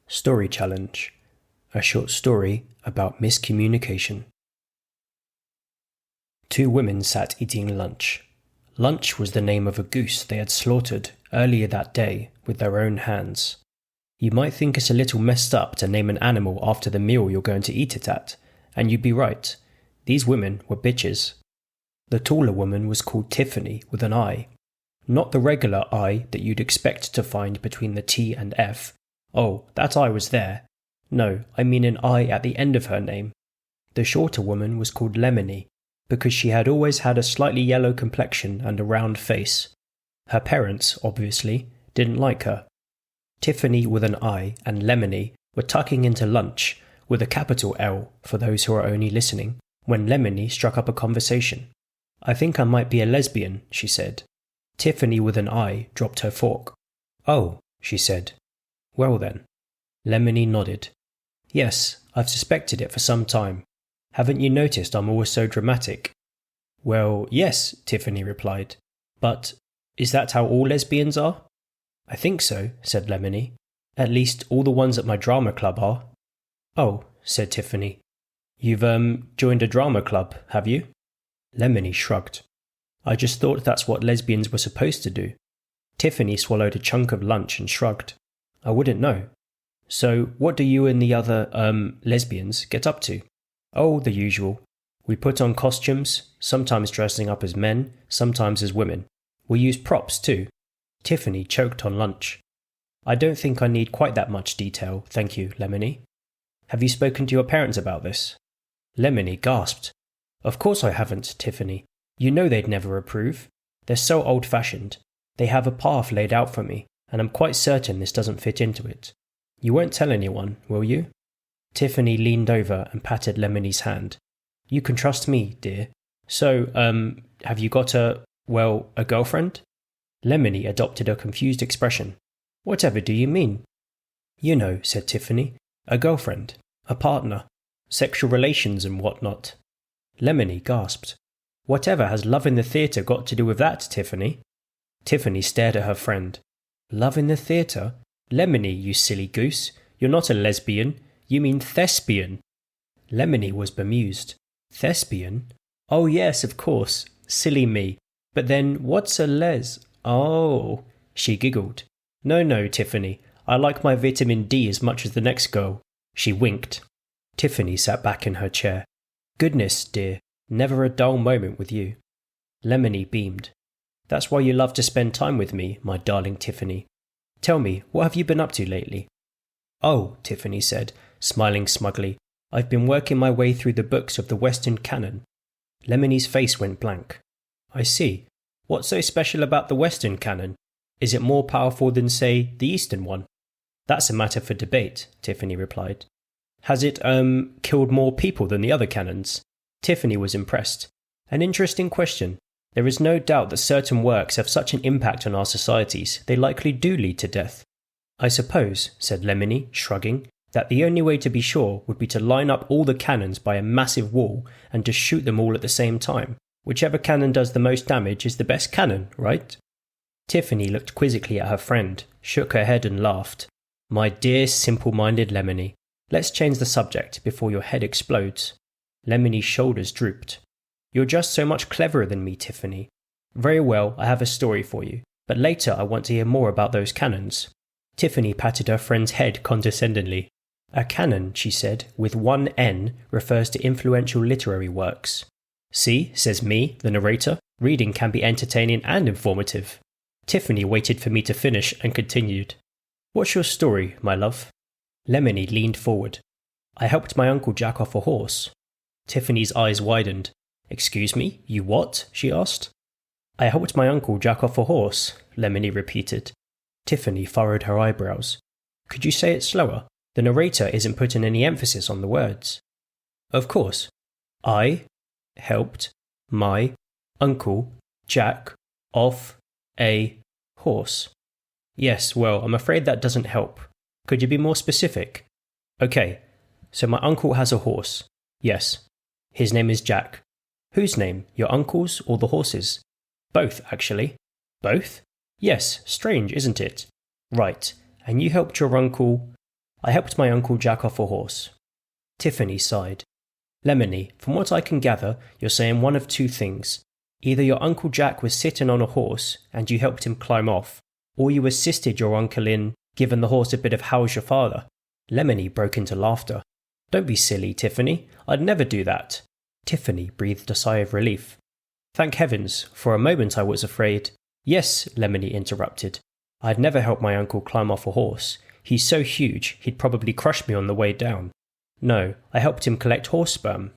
Story Challenge. A short story about miscommunication. Two women sat eating lunch. Lunch was the name of a goose they had slaughtered earlier that day with their own hands. You might think it's a little messed up to name an animal after the meal you're going to eat it at, and you'd be right. These women were bitches. The taller woman was called Tiffany with an I. Not the regular I that you'd expect to find between the T and F. Oh, that I was there. No, I mean an I at the end of her name. The shorter woman was called Lemony, because she had always had a slightly yellow complexion and a round face. Her parents, obviously, didn't like her. Tiffany with an I and Lemony were tucking into lunch, with a capital L for those who are only listening, when Lemony struck up a conversation. "I think I might be a lesbian," she said. Tiffany with an I dropped her fork. "Oh," she said. "Well then." Lemony nodded. "Yes, I've suspected it for some time. Haven't you noticed I'm always so dramatic?" "Well, yes," Tiffany replied. "But is that how all lesbians are?" "I think so," said Lemony. "At least all the ones at my drama club are." "Oh," said Tiffany. "You've, joined a drama club, have you?" Lemony shrugged. "I just thought that's what lesbians were supposed to do." Tiffany swallowed a chunk of lunch and shrugged. "I wouldn't know. So what do you and the other, lesbians get up to?" "Oh, the usual. We put on costumes, sometimes dressing up as men, sometimes as women. We use props too." Tiffany choked on lunch. "I don't think I need quite that much detail, thank you, Lemony." "Have you spoken to your parents about this?" Lemony gasped. "Of course I haven't, Tiffany. You know they'd never approve. They're so old-fashioned. They have a path laid out for me, and I'm quite certain this doesn't fit into it. You won't tell anyone, will you?" Tiffany leaned over and patted Lemony's hand. "You can trust me, dear. So, have you got a girlfriend?" Lemony adopted a confused expression. "Whatever do you mean?" "You know," said Tiffany. "A girlfriend. A partner. Sexual relations and whatnot." Lemony gasped. "Whatever has love in the theatre got to do with that, Tiffany?" Tiffany stared at her friend. "Love in the theatre? Lemony, you silly goose. You're not a lesbian. You mean thespian." Lemony was bemused. "Thespian? Oh yes, of course. Silly me. But then what's a Oh." She giggled. No, Tiffany. I like my vitamin D as much as the next girl." She winked. Tiffany sat back in her chair. "Goodness, dear. Never a dull moment with you." Lemony beamed. "That's why you love to spend time with me, my darling Tiffany. Tell me, what have you been up to lately?" "Oh," Tiffany said, smiling smugly, "I've been working my way through the books of the Western canon." Lemony's face went blank. "I see. What's so special about the Western canon? Is it more powerful than, say, the Eastern one?" "That's a matter for debate," Tiffany replied. "Has it, killed more people than the other canons?" Tiffany was impressed. "An interesting question. There is no doubt that certain works have such an impact on our societies, they likely do lead to death." "I suppose," said Lemony, shrugging, "that the only way to be sure would be to line up all the cannons by a massive wall and just shoot them all at the same time. Whichever cannon does the most damage is the best cannon, right?" Tiffany looked quizzically at her friend, shook her head and laughed. "My dear simple-minded Lemony, let's change the subject before your head explodes." Lemony's shoulders drooped. "You're just so much cleverer than me, Tiffany. Very well, I have a story for you, but later I want to hear more about those cannons." Tiffany patted her friend's head condescendingly. "A canon," she said, "with one N refers to influential literary works. See, says me, the narrator, reading can be entertaining and informative." Tiffany waited for me to finish and continued. "What's your story, my love?" Lemony leaned forward. "I helped my uncle jack off a horse." Tiffany's eyes widened. "Excuse me, you what?" she asked. "I helped my uncle jack off a horse," Lemony repeated. Tiffany furrowed her eyebrows. "Could you say it slower? The narrator isn't putting any emphasis on the words." "Of course. I helped my uncle jack off a horse." "Yes, well, I'm afraid that doesn't help. Could you be more specific?" "Okay, so my uncle has a horse. Yes. His name is Jack. Whose name, your uncle's or the horse's?" Both, actually. Both? Yes, strange, isn't it? Right, and you helped your uncle... I helped my uncle jack off a horse. Tiffany sighed. Lemony, from what I can gather, you're saying one of two things. Either your Uncle Jack was sitting on a horse and you helped him climb off, or you assisted your uncle in giving the horse a bit of how's your father. Lemony broke into laughter. Don't be silly, Tiffany. I'd never do that. Tiffany breathed a sigh of relief. Thank heavens, for a moment I was afraid. Yes, Lemony interrupted. I'd never help my uncle climb off a horse. He's so huge, he'd probably crush me on the way down. No, I helped him collect horse sperm.